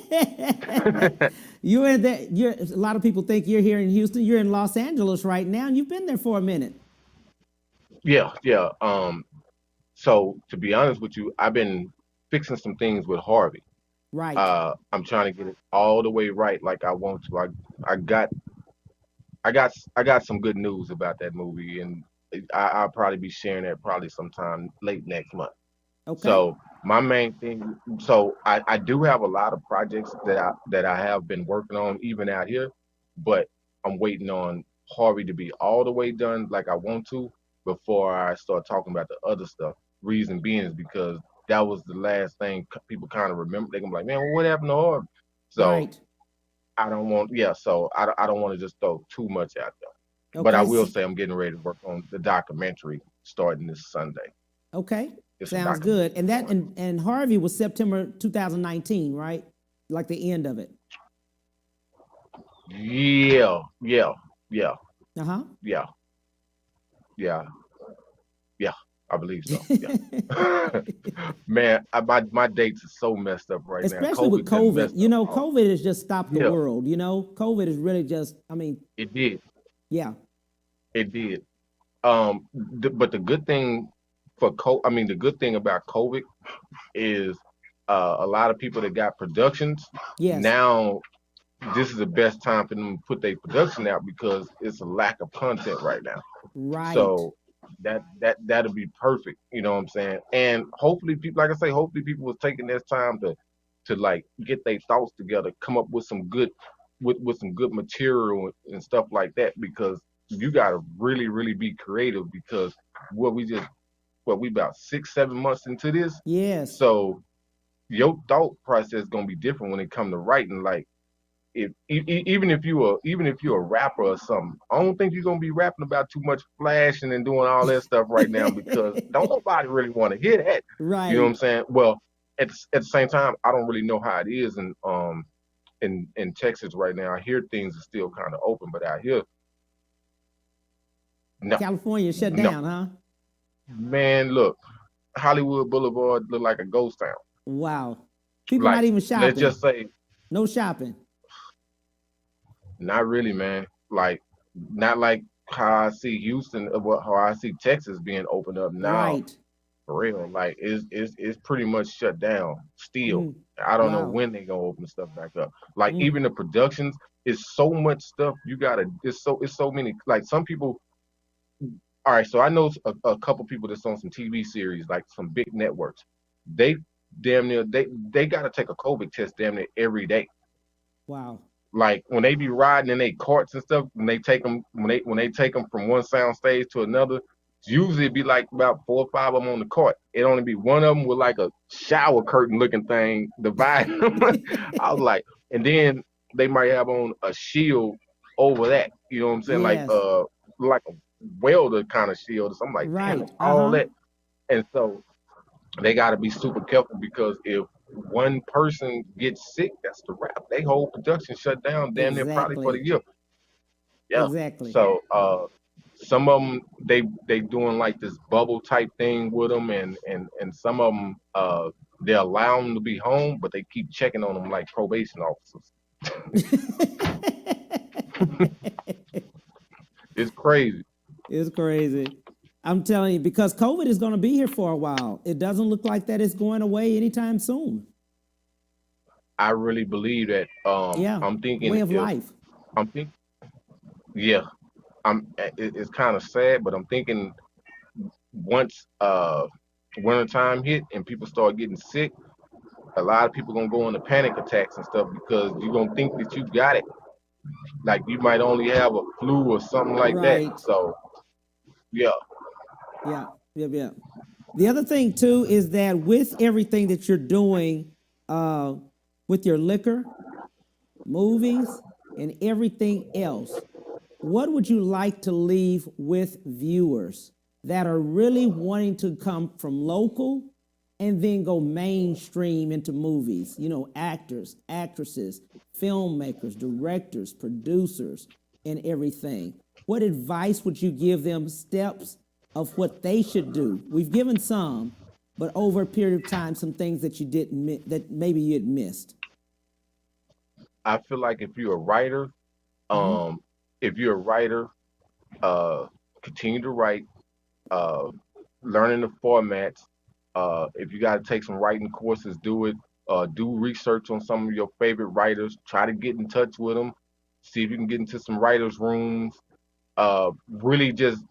know? You're in there. A lot of people think you're here in Houston. You're in Los Angeles right now, and you've been there for a minute. Yeah. So to be honest with you, I've been fixing some things with Harvey. Right. I'm trying to get it all the way right, like I want to. I got some good news about that movie, and I'll probably be sharing that probably sometime late next month. Okay. So my main thing, I do have a lot of projects that I have been working on even out here, but I'm waiting on Harvey to be all the way done like I want to before I start talking about the other stuff. Reason being is because that was the last thing people kind of remember. They can be like, man, well, what happened to Harvey? So right. I don't want, I don't want to just throw too much out there. Okay. But I will say I'm getting ready to work on the documentary starting this Sunday. Okay. Sounds good. And that and Harvey was September 2019, right? Like the end of it. Yeah. Uh-huh. Yeah. I believe so. Yeah. Man, my dates are so messed up right now. Especially with COVID. COVID has just stopped the world. COVID is really just, it did. Yeah. It did. But the good thing the good thing about COVID is a lot of people that got productions. Yes. Now this is the best time for them to put their production out because it's a lack of content right now. Right. So that'll be perfect. You know what I'm saying? And hopefully people, like I say, hopefully people was taking this time to like get their thoughts together, come up with some good with some good material and stuff like that, because you gotta really be creative, because we about 6-7 months into this. Yes. So your thought process is gonna be different when it come to writing. Like even if you're a rapper or something, I don't think you're gonna be rapping about too much flashing and doing all that stuff right now, because don't nobody really want to hear that. You know what Right. I'm saying? Well, at the same time, I don't really know how it is in Texas right now. I hear things are still kind of open, but out here, no, California shut no, down, huh? man. Look, Hollywood Boulevard look like a ghost town. Wow. People Like, not even let's shopping. just say, No shopping. not really, man. Like, not like how I see Houston, how I see Texas being opened up now. Right. For real, like it's pretty much shut down still. Mm. I don't know Wow. when they gonna open stuff back up. Like Mm. even the productions, is so much stuff you gotta. It's so many. Like some people. All right, so I know a couple people that's on some TV series, like some big networks. They damn near they gotta take a COVID test damn near every day. Wow. Like when they be riding in their carts and stuff, when they take them when they take them from one sound stage to another, usually it be like about 4 or 5 of them on the cart. It only be one of them with like a shower curtain looking thing dividing them. I was like, and then they might have on a shield over that. You know what I'm saying? Yes. Like a welder kind of shield or something. Like, damn, Right. it's all Uh-huh. that. And so they got to be super careful, because if one person gets sick, that's the wrap. They whole production shut down damn near probably for Exactly. the year. Yeah. Exactly. So some of them they doing like this bubble type thing with them, and some of them they allow them to be home, but they keep checking on them like probation officers. It's crazy. It's crazy. I'm telling you, because COVID is going to be here for a while. It doesn't look like that it's going away anytime soon. I really believe that. Yeah. I'm thinking Way of if life. I'm think yeah, it's kind of sad, but I'm thinking once wintertime hit and people start getting sick, a lot of people gonna go into panic attacks and stuff, because you're gonna think that you got it. Like you might only have a flu or something like that. Right. So yeah, Yeah. Yeah. Yeah. The other thing too is that with everything that you're doing with your liquor, movies, and everything else, what would you like to leave with viewers that are really wanting to come from local and then go mainstream into movies? You know, actors, actresses, filmmakers, directors, producers, and everything. What advice would you give them, steps of what they should do? We've given some, but over a period of time, some things that you didn't, that maybe you had missed. I feel like if you're a writer, Mm-hmm. if you're a writer, continue to write, uh, learning the formats. If you got to take some writing courses, do it. Do research on some of your favorite writers. Try to get in touch with them. See if you can get into some writers' rooms. Really just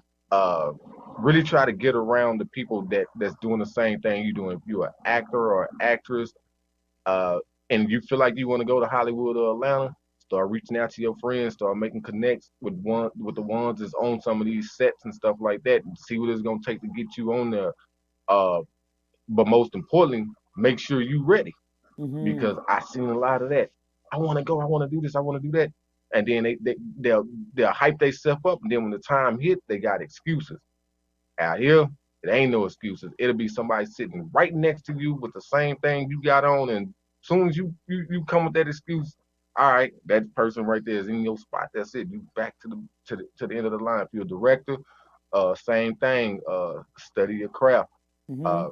really try to get around the people that's doing the same thing you're doing. If you're an actor or an actress, uh, and you feel like you want to go to Hollywood or Atlanta, start reaching out to your friends, start making connects with the ones that's on some of these sets and stuff like that, and see what it's gonna take to get you on there. Uh, but most importantly, make sure you ready, Mm-hmm. because I seen a lot of that. I want to go. I want to do this. I want to do that. And then they'll hype themselves up, and then when the time hit, they got excuses. Out here, it ain't no excuses. It'll be somebody sitting right next to you with the same thing you got on, and as soon as you come with that excuse, all right, that person right there is in your spot. That's it. You back to the end of the line. If you're a director, same thing. Study your craft. Mm-hmm. Uh,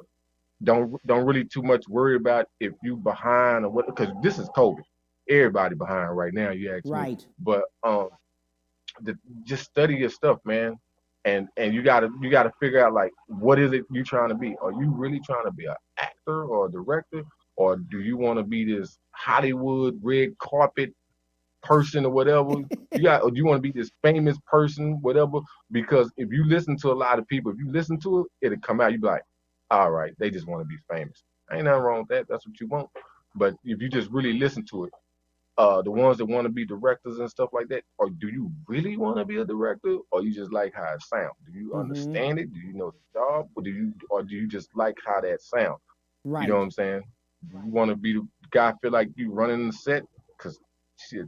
don't really too much worry about if you behind or what, because this is COVID. Everybody behind right now. You ask me, Right. but the, just study your stuff, man. And you gotta figure out, like, what is it you trying to be? Are you really trying to be an actor or a director, or do you want to be this Hollywood red carpet person or whatever. Or you want to be this famous person, whatever. Because if you listen to a lot of people, if you listen to it, it'll come out. You be like, all right, they just want to be famous. Ain't nothing wrong with that. That's what you want. But if you just really listen to it, the ones that want to be directors and stuff like that, or do you really want to be a director, or you just like how it sounds? Do you understand it? Do you know the job, or do you just like how that sounds? Right. You know what I'm saying? Do you want to be the guy feel like you running the set? Because shit,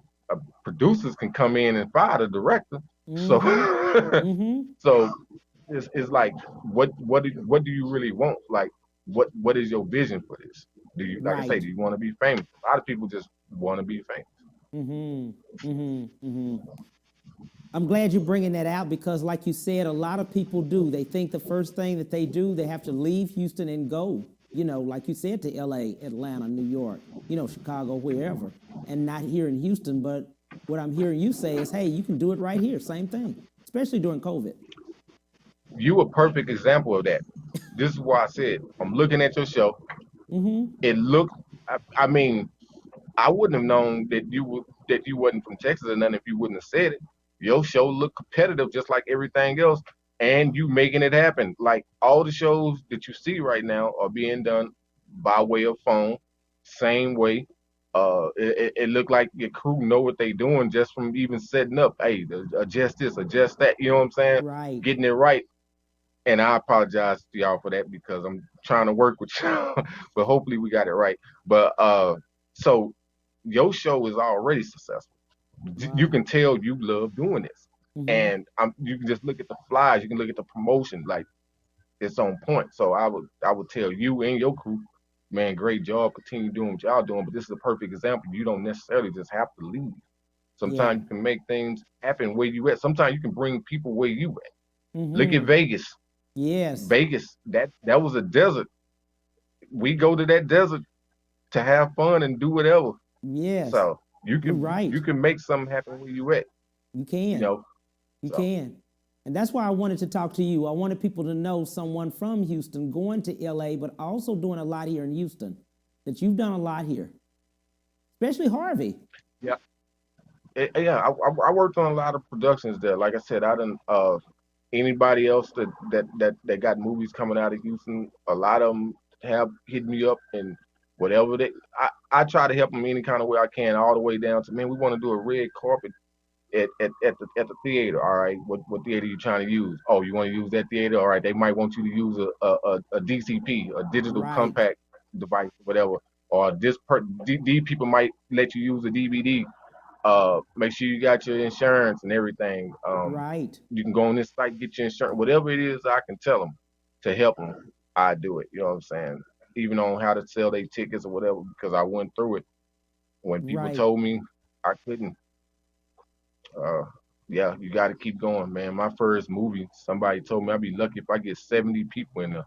producers can come in and fire the director. So, so it's like, what do you really want? Like, what is your vision for this? Do you, like I say, do you want to be famous? A lot of people just want to be famous. I'm glad you're bringing that out because, like you said, a lot of people do. They think the first thing that they do, they have to leave Houston and go, you know, like you said, to L.A., Atlanta, New York, you know, Chicago, wherever, and not here in Houston. But what I'm hearing you say is, hey, you can do it right here. Same thing, especially during COVID. You a perfect example of that. This is why I said, I'm looking at your show. It looked, I mean, I wouldn't have known that you wasn't from Texas or nothing if you wouldn't have said it. Your show looked competitive just like everything else, and you making it happen. Like all the shows that you see right now are being done by way of phone, same way. It looked like your crew know what they doing just from even setting up. Hey, adjust this, adjust that. You know what I'm saying? Right. Getting it right. And I apologize to y'all for that because I'm trying to work with y'all, but hopefully we got it right. But so your show is already successful. Wow. You can tell you love doing this, and you can just look at the flyers, you can look at the promotion, like it's on point. So I would tell you and your crew, man, great job, continue doing what y'all doing. But this is a perfect example. You don't necessarily just have to leave. Sometimes you can make things happen where you at. Sometimes you can bring people where you at. Look at Vegas. Yes. Vegas, that was a desert. We go to that desert to have fun and do whatever. Yes. So you can you can make something happen where you at. You can. You know. You can. And that's why I wanted to talk to you. I wanted people to know someone from Houston going to LA, but also doing a lot here in Houston. That you've done a lot here. Especially Harvey. Yeah. I worked on a lot of productions there. Like I said, I done anybody else that got movies coming out of Houston, a lot of them have hit me up and whatever I try to help them any kind of way I can, all the way down to, man, we want to do a red carpet at the theater. All right, what theater you trying to use? Oh, you want to use that theater? All right, they might want you to use a DCP, a digital compact device, whatever, or these people might let you use a DVD. Make sure you got your insurance and everything. You can go on this site, get your insurance, whatever it is I can tell them to help them. I do it. You know what I'm saying? Even on how to sell their tickets or whatever, because I went through it. When people told me I couldn't, you got to keep going, man. My first movie, somebody told me I'd be lucky if I get 70 people in there.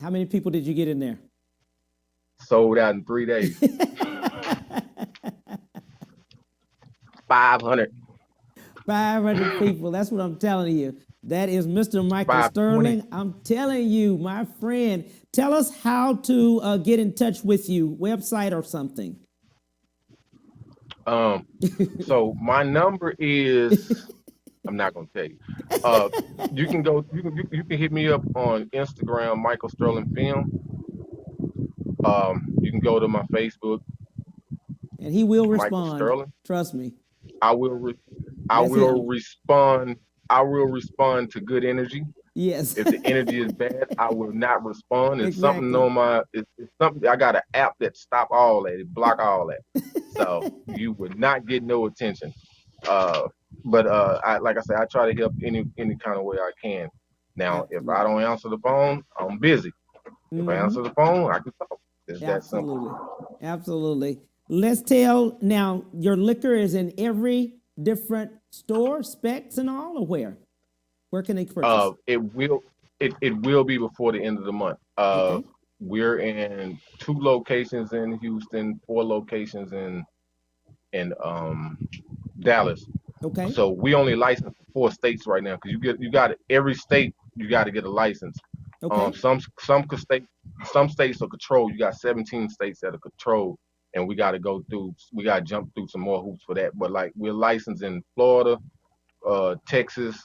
How many people did you get in there? Sold out in 3 days. 500 people. That's what I'm telling you. That is Mr. Michael Sterling. I'm telling you, my friend. Tell us how to get in touch with you, website or something. So my number is, I'm not gonna tell you. You can hit me up on Instagram, Michael Sterling Film. You can go to my Facebook. And he will respond. Michael Sterling. Trust me. I will respond. I will respond to good energy. Yes. If the energy is bad, I will not respond. It's something on my. It's something. I got an app that stop all that. It block all that. So you would not get no attention. But like I said, I try to help any kind of way I can. Now, if I don't answer the phone, I'm busy. If I answer the phone, I can talk. It's that simple. Absolutely. Let's tell now. Your liquor is in every different store, Specs and all, or where? Where can they purchase? It will be before the end of the month. Okay. We're in 2 locations in Houston, 4 locations in Dallas. Okay. So we only license 4 states right now because you got every state you got to get a license. Okay. Some states are controlled. You got 17 states that are controlled. and we got to jump through some more hoops for that. But like we're licensed in Florida, Texas,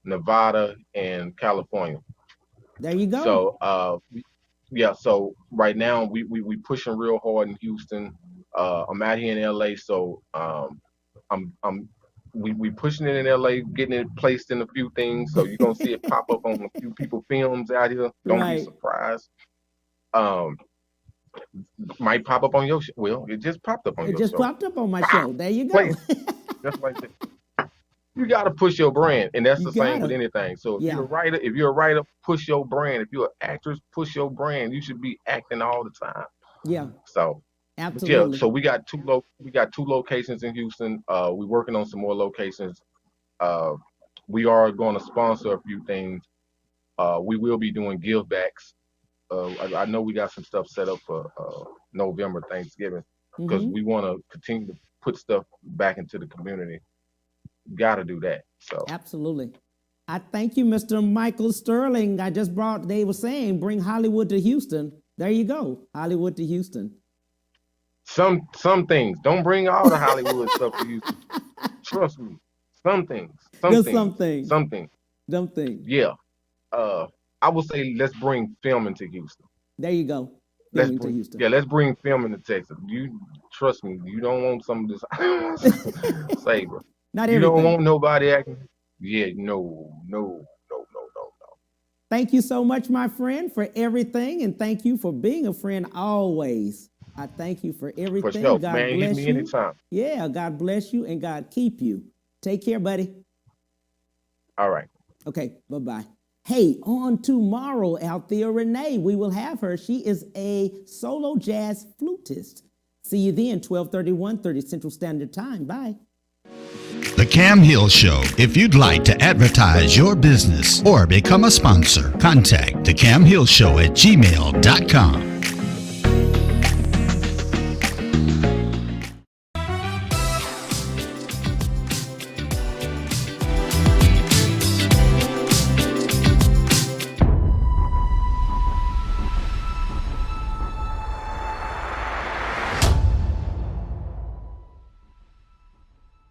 Nevada, and California. There you go. So so right now we pushing real hard in Houston. I'm out here in LA, so we pushing it in LA, getting it placed in a few things. So you're gonna see it pop up on a few people films out here. Don't be surprised. Might pop up on your show. Well, it just popped up on your show. It just popped up on my show. There you go. Just like that. You got to push your brand, and that's the same with anything. So if you're a writer, push your brand. If you're an actress, push your brand. You should be acting all the time. Yeah. So absolutely. Yeah. So we got two locations in Houston. We're working on some more locations. We are going to sponsor a few things. We will be doing give backs. I know we got some stuff set up for November, Thanksgiving, because we want to continue to put stuff back into the community. Got to do that. So absolutely. I thank you, Mr. Michael Sterling. They were saying bring Hollywood to Houston. There you go. Hollywood to Houston. Some things. Don't bring all the Hollywood stuff to Houston. Trust me. Some things. Yeah. I would say let's bring filming to Houston. There you go. Houston. Yeah, let's bring filming to Texas. You trust me, you don't want some of this savor. Not you everything. Don't want nobody acting. Yeah, no. Thank you so much, my friend, for everything, and thank you for being a friend always. I thank you for everything. For sure. God Man, bless hit me you. anytime. Yeah, God bless you and God keep you. Take care, buddy. All right. Okay, bye-bye. Hey, on tomorrow, Althea Renee, we will have her. She is a solo jazz flutist. See you then, 12:30, 1:30 Central Standard Time. Bye. The Cam Hill Show. If you'd like to advertise your business or become a sponsor, contact the Cam Hill Show at gmail.com.